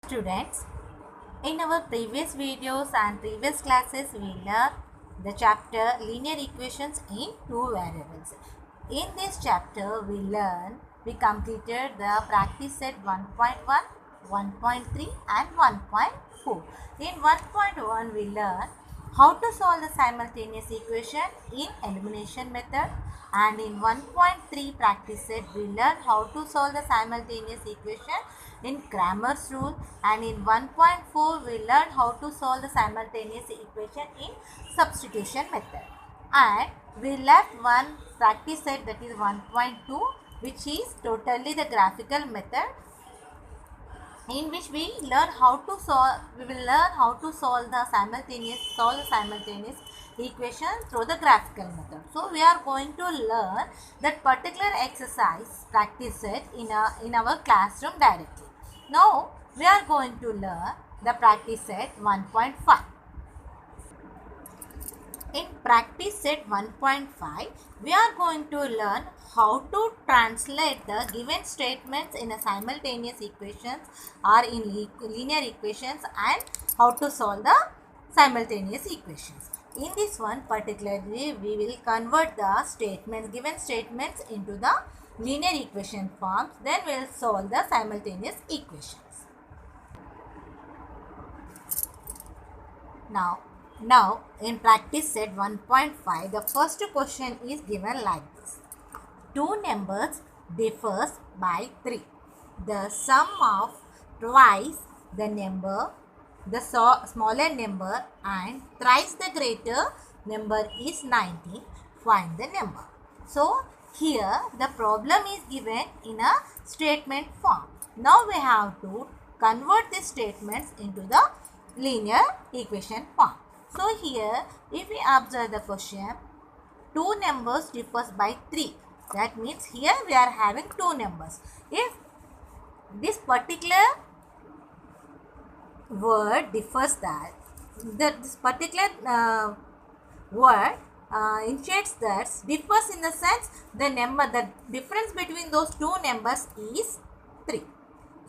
Students, in our previous videos and previous classes, we learned the chapter linear equations in two variables. In this chapter, we completed the practice set 1.1, 1.3 and 1.4. In 1.1, we learned how to solve the simultaneous equation in elimination method, and in 1.3 practice set we learned how to solve the simultaneous equation in Cramer's rule, and in 1.4 we learned how to solve the simultaneous equation in substitution method. And we left one practice set, that is 1.2, which is totally the graphical method, in which we will learn how to solve the simultaneous equation through the graphical method. So we are going to learn that particular exercise practice set in our classroom directly. Now we are going to learn the practice set 1.5. In practice set 1.5, we are going to learn how to translate the given statements in a simultaneous equations or in linear equations, and how to solve the simultaneous equations. In this one particularly, we will convert the given statements into the linear equation forms, then we will solve the simultaneous equations. Now, in practice set 1.5, the first question is given like this. Two numbers differs by 3. The sum of twice the number, the smaller number, and thrice the greater number is 19. Find the number. So, here the problem is given in a statement form. Now, we have to convert these statements into the linear equation form. So here, if we observe the question, two numbers differs by 3. That means here we are having two numbers. If this particular word differs, this particular word indicates that differs in the sense the difference between those two numbers is 3.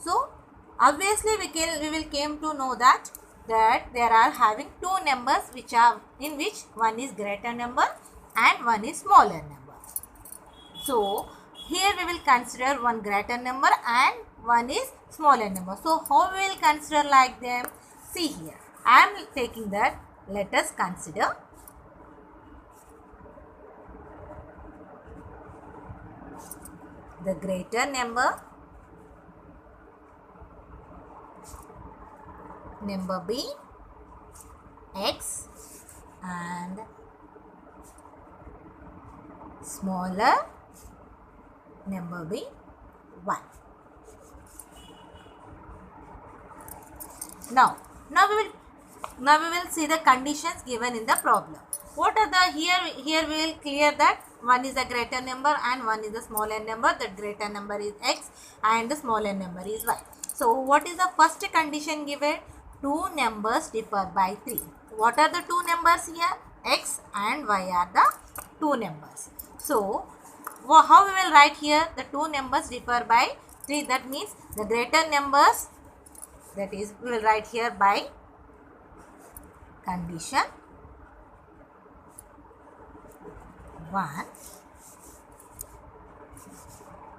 So obviously we will came to know that there are having two numbers in which one is greater number and one is smaller number. So here we will consider one greater number and one is smaller number. So how we will consider like them? See here, I am taking that. Let us consider the greater number B, x, and smaller number B, 1. Now we will see the conditions given in the problem. What are the here we will clear that one is a greater number and one is a smaller number. The greater number is x and the smaller number is y. So what is the first condition given? Two numbers differ by 3. What are the two numbers here? X and y are the two numbers. So how we will write here? The two numbers differ by 3. That means the greater numbers, that is we will write here by condition 1,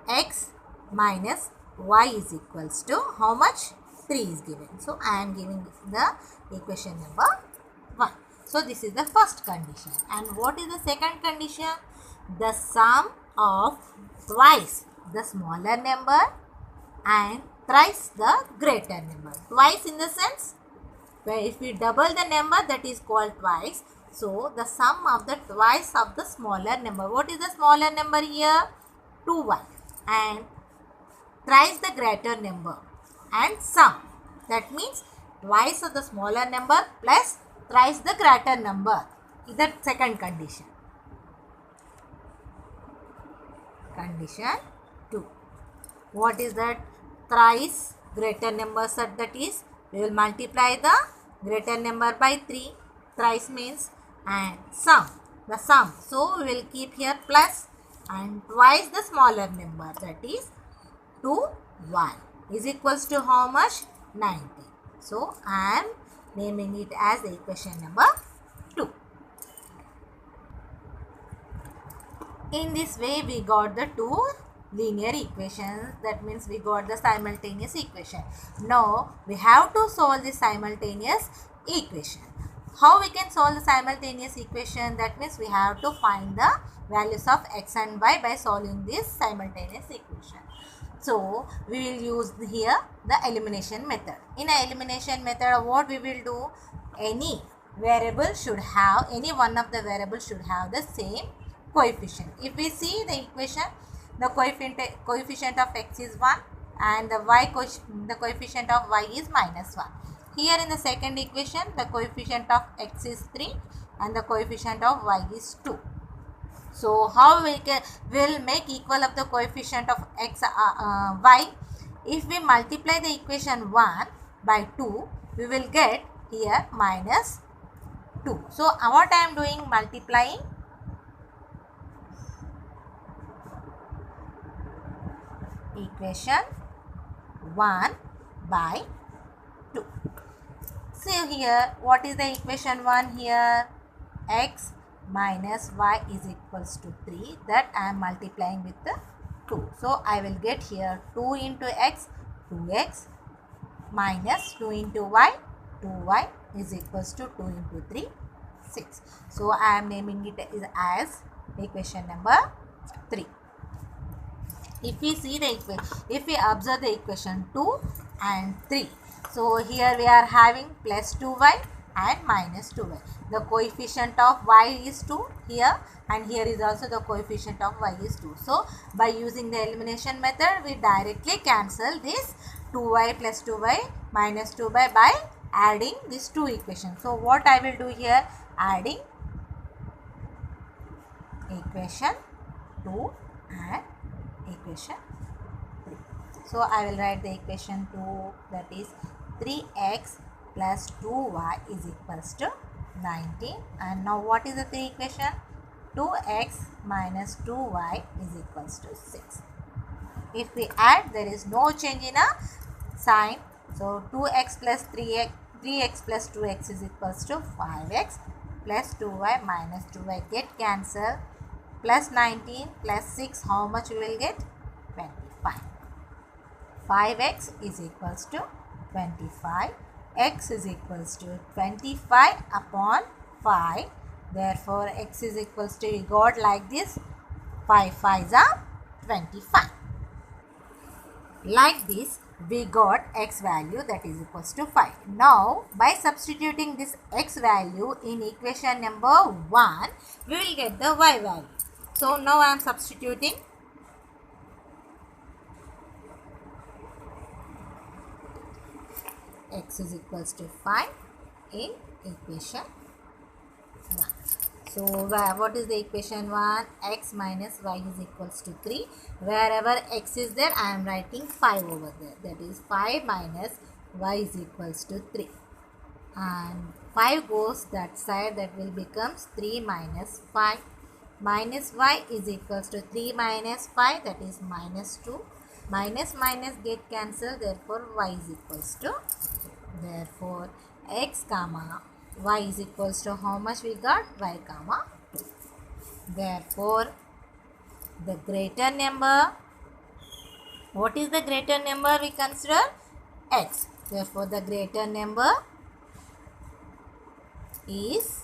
x minus y is equals to how much? 3 is given. So I am giving the equation number 1. So this is the first condition. And what is the second condition? The sum of twice the smaller number and thrice the greater number. Twice in the sense where if we double the number, that is called twice. So the sum of the twice of the smaller number. What is the smaller number here? 2y. And thrice the greater number and sum. That means twice of the smaller number plus thrice the greater number is the second condition. Condition 2. What is that? Thrice greater number set, that is we will multiply the greater number by 3. Thrice means, and sum, the sum. So we will keep here plus and twice the smaller number, that is 2y is equals to how much? 19. So I am naming it as the equation number 2. In this way we got the two linear equations. That means we got the simultaneous equation. Now we have to solve the simultaneous equation. How we can solve the simultaneous equation? That means we have to find the values of x and y by solving this simultaneous equation. So we will use here the elimination method. In a elimination method, what we will do? Any variable should have, any one of the variables should have the same coefficient. If we see the equation, the coefficient of x is 1 and the coefficient of y is minus 1. Here in the second equation, the coefficient of x is 3 and the coefficient of y is 2. So how we will make equal of the coefficient of x y? If we multiply the equation 1 by 2, we will get here minus 2. So what I am doing? Multiplying equation 1 by 2. So here, what is the equation 1 here? X minus y is equals to 3. That I am multiplying with the 2. So I will get here 2 into x, 2x, minus 2 into y, 2y is equals to 2 into 3, 6. So I am naming it as equation number 3. If we see the equation, if we observe the equation 2 and 3, so here we are having plus 2y and minus 2y. The coefficient of y is 2 here, and here is also the coefficient of y is 2. So by using the elimination method, we directly cancel this 2y plus 2y minus 2y by adding these two equations. So what I will do here? Adding equation 2 and equation 3. So I will write the equation 2, that is 3x plus 2y is equals to 19. And now what is the 3 equation? 2x minus 2y is equals to 6. If we add, there is no change in a sign. So 2x plus 3x plus 2x is equals to 5x plus 2y minus 2y get cancelled. Plus 19 plus 6, how much we will get? 25. 5x is equals to 25. X is equals to 25 upon 5. Therefore, x is equals to, we got like this, 5 5s are 25. Like this, we got x value, that is equals to 5. Now, by substituting this x value in equation number 1, we will get the y value. So now I am substituting x is equals to 5 in equation 1. So what is the equation 1? X minus y is equals to 3. Wherever x is there, I am writing 5 over there. That is 5 minus y is equals to 3. And 5 goes that side, that will becomes 3 minus 5. Minus y is equals to 3 minus 5, that is minus 2. Minus minus get cancelled, therefore y is equals to, therefore x comma y is equals to how much we got? Y comma 2. Therefore the greater number, what is the greater number we consider? X. Therefore the greater number is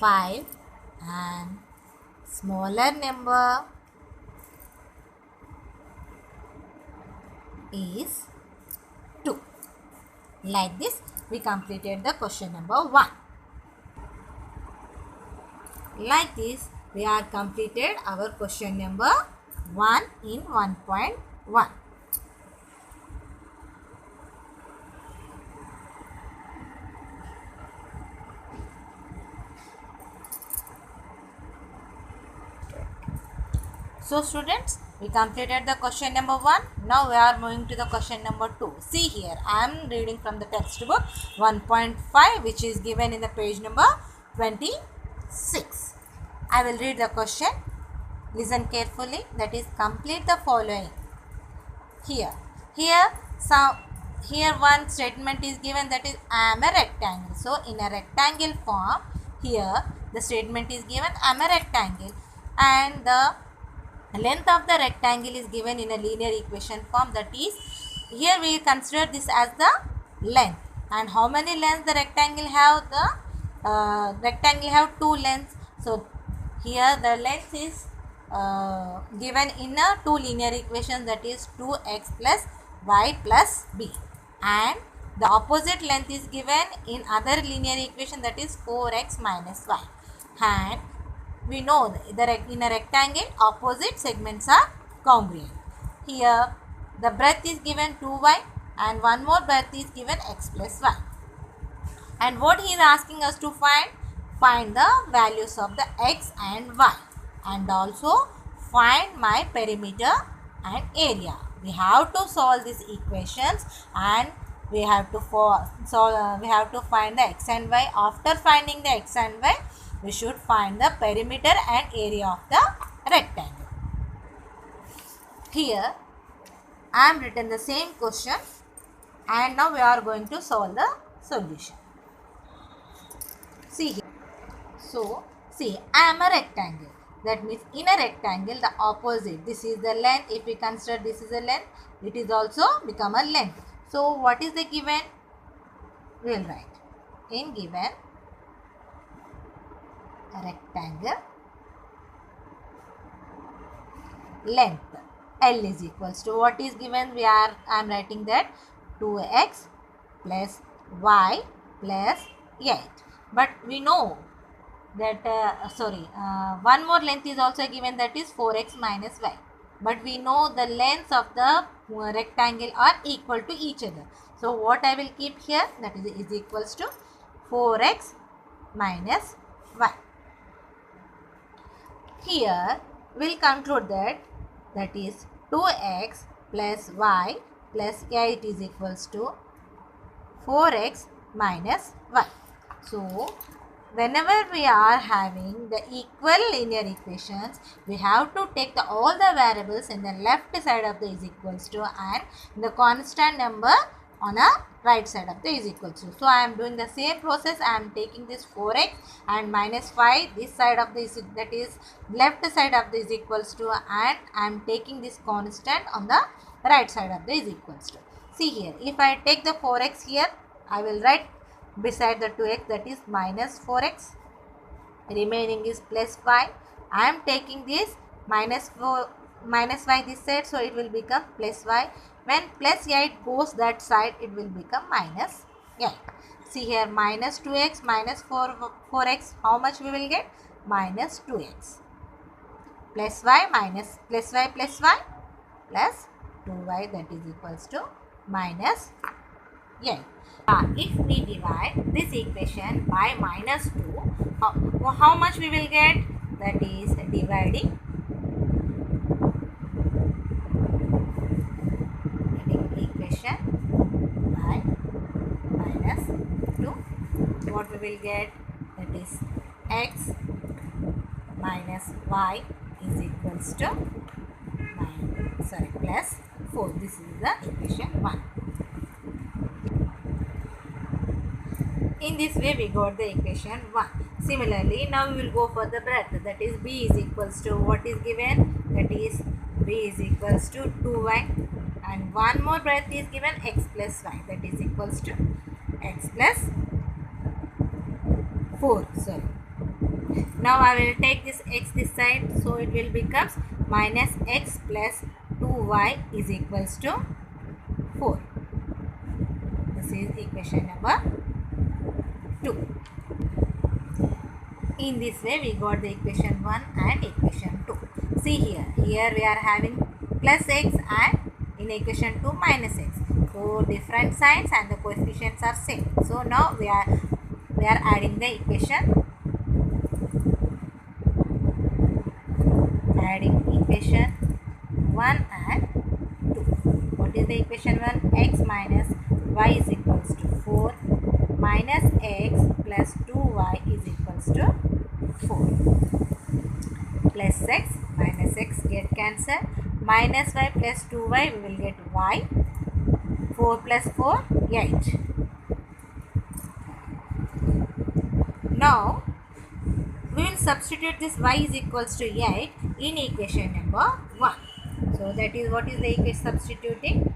5 and smaller number is 2. Like this, we completed the question number 1. Like this, we have completed our question number 1 in 1.1. So students, we completed the question number 1. Now we are moving to the question number 2. See here, I am reading from the textbook 1.5, which is given in the page number 26. I will read the question. Listen carefully. That is, complete the following. Here So here one statement is given, that is I am a rectangle. So in a rectangle form, here the statement is given I am a rectangle, and the length of the rectangle is given in a linear equation form, that is here we consider this as the length. And how many lengths the rectangle have? The rectangle have two lengths. So here the length is given in a two linear equations, that is 2x plus y plus b, and the opposite length is given in other linear equation, that is 4x minus y. And we know that in a rectangle opposite segments are congruent. Here the breadth is given 2y and one more breadth is given x plus y. And what he is asking us to find the values of the x and y, and also find my perimeter and area. We have to solve these equations, and we have to find the x and y. After finding the x and y, we should find the perimeter and area of the rectangle. Here I am written the same question, and now we are going to solve the solution. See here. So see, I am a rectangle. That means in a rectangle the opposite, this is the length. If we consider this is a length, it is also become a length. So what is the given? We will write in given rectangle length L is equals to, what is given? I am writing that 2x plus y plus 8. But we know that one more length is also given, that is 4x minus y. But we know the lengths of the rectangle are equal to each other. So what I will keep here, that is equals to 4x minus y. Here we will conclude that is 2x plus y plus 8 is equals to 4x minus y. So whenever we are having the equal linear equations, we have to take all the variables in the left side of the is equals to, and the constant number on a right side of the is equals to. So I am doing the same process. I am taking this 4x and minus 5 this side of the that is left side of the is equals to, and I am taking this constant on the right side of the is equals to. See here, if I take the 4x here, I will write beside the 2x, that is minus 4x, remaining is plus y. I am taking this minus y this side, so it will become plus y. When plus 8 goes that side, it will become minus 8. See here, minus 2x minus 4x, how much we will get? Minus 2x. Plus y minus plus y plus y plus 2y, that is equals to minus 8. If we divide this equation by minus 2, how much we will get? That is dividing equation by minus 2. What we will get? That is x minus y is equals to plus 4. This is the equation 1. In this way we got the equation 1. Similarly, now we will go for the breadth, that is b is equals to, what is given? That is b is equals to 2y, and one more breadth is given, x plus y, that is equals to x plus 4. Now I will take this x this side, so it will become minus x plus 2y is equals to 4. This is equation number 2. In this way we got the equation 1 and equation 2. See here we are having plus x and in equation 2 minus x. So different signs and the coefficients are same. So now we are adding the equation 1 and 2. What is the equation 1? X minus y is equals to 4 minus x plus 2y is equals to 4. Plus x minus x get cancelled. Minus y plus 2y we will get y. 4 plus 4, 8. Now, we will substitute this y is equals to 8 in equation number 1. So, that is what is the equation substituting?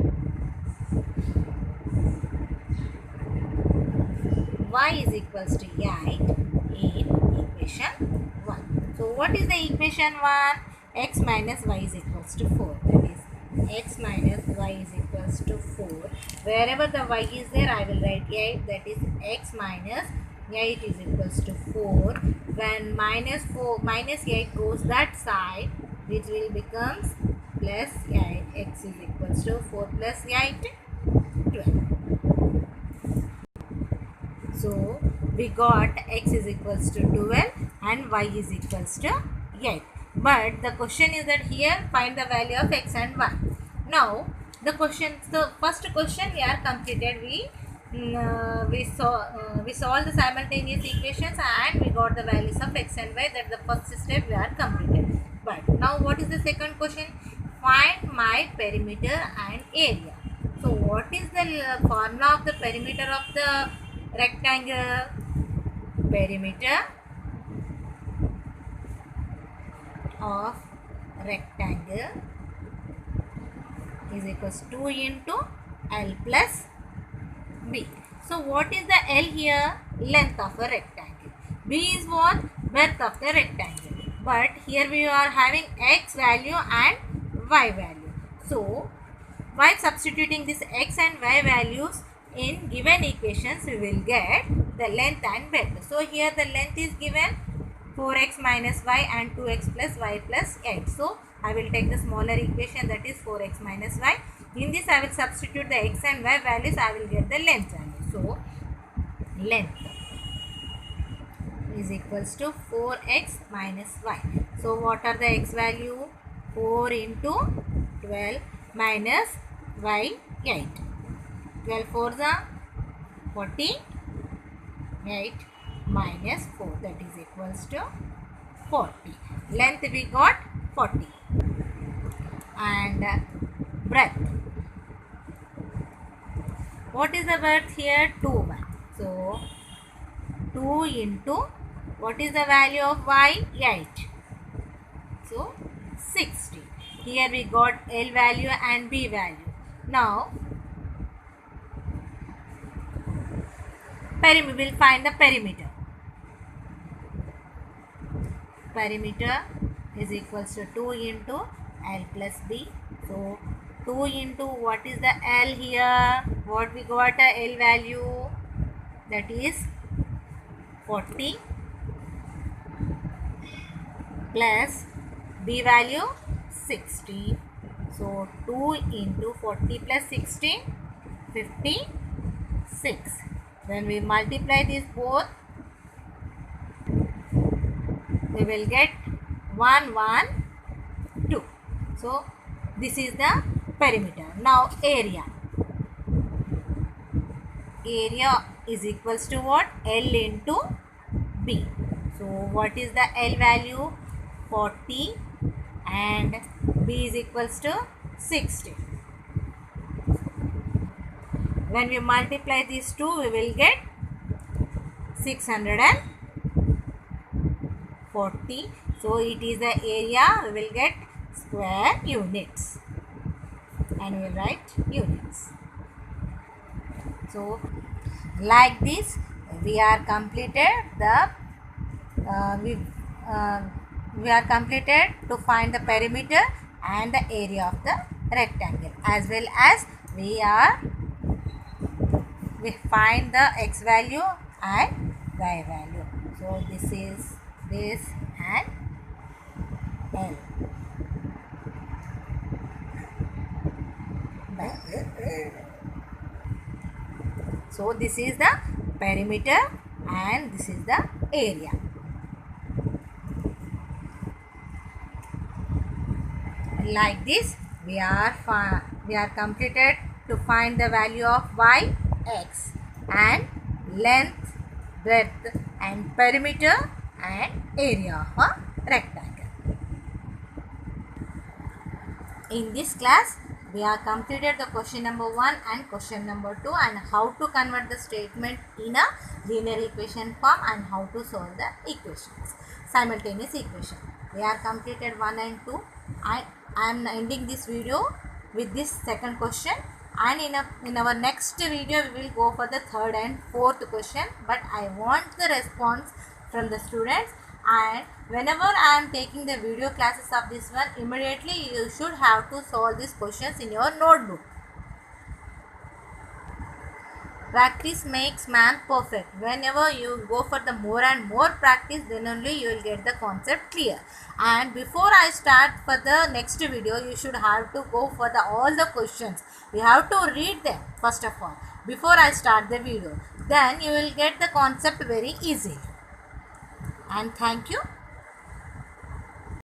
Y is equals to 8 in equation 1. So, what is the equation 1? X minus y is equals to 4. That is x minus y is equals to 4. Wherever the y is there, I will write 8. That is x minus 8 is equals to 4. When minus 8 goes that side, which will becomes plus 8. X is equals to 4 plus 8, 12. So, we got x is equals to 12 and y is equals to 8. But the question is that here find the value of x and y. Now, the first question we are completed. We solved the simultaneous equations and we got the values of x and y. That the first step we are completed. But now what is the second question? Find my perimeter and area. So, what is the formula of the perimeter of the rectangle? Perimeter of rectangle is equals to 2 into L plus B. So, what is the L here? Length of a rectangle. B is what? Breadth of the rectangle. But here we are having x value and y value. So, while substituting this x and y values in given equations, we will get the length and breadth. So, here the length is given 4x minus y and 2x plus y plus 8. So, I will take the smaller equation, that is 4x minus y. In this, I will substitute the x and y values. I will get the length value. So, length is equals to 4x minus y. So, what are the x value? 4 into 12 minus y 8. 12 4s are 48 minus 4, that is equals to 40. Length we got 40 and breadth. What is the breadth here? 2 1. So 2 into what is the value of y? 8. So 60. Here we got L value and B value. Now we will find the perimeter. Perimeter is equals to 2 into L plus B. So 2 into what is the L here? What we got a L value? That is 40 plus B value 60. So 2 into 40 plus 60, 56. When we multiply these both, we will get 112. So this is the perimeter. Now area. Area is equals to what? L into B. So what is the L value? 40 and B is equals to 60. When we multiply these two, we will get 640. So it is the area. We will get square units and we will write units. So like this, we are completed the we are completed to find the perimeter and the area of the rectangle, as well as we find the x value and y value. So this is this and L. So this is the perimeter and this is the area. Like this, we are completed to find the value of y, x, and length, breadth, and perimeter and area of a rectangle. In this class, We have completed the question number 1 and question number 2 and how to convert the statement in a linear equation form and how to solve the equations, simultaneous equation. We have completed 1 and 2. I am ending this video with this second question, and in our next video we will go for the third and fourth question, but I want the response from the students, and whenever I am taking the video classes of this one, immediately you should have to solve these questions in your notebook. Practice makes man perfect. Whenever you go for the more and more practice, then only you will get the concept clear. And before I start for the next video, you should have to go for all the questions. You have to read them first of all before I start the video. Then you will get the concept very easily. And thank you.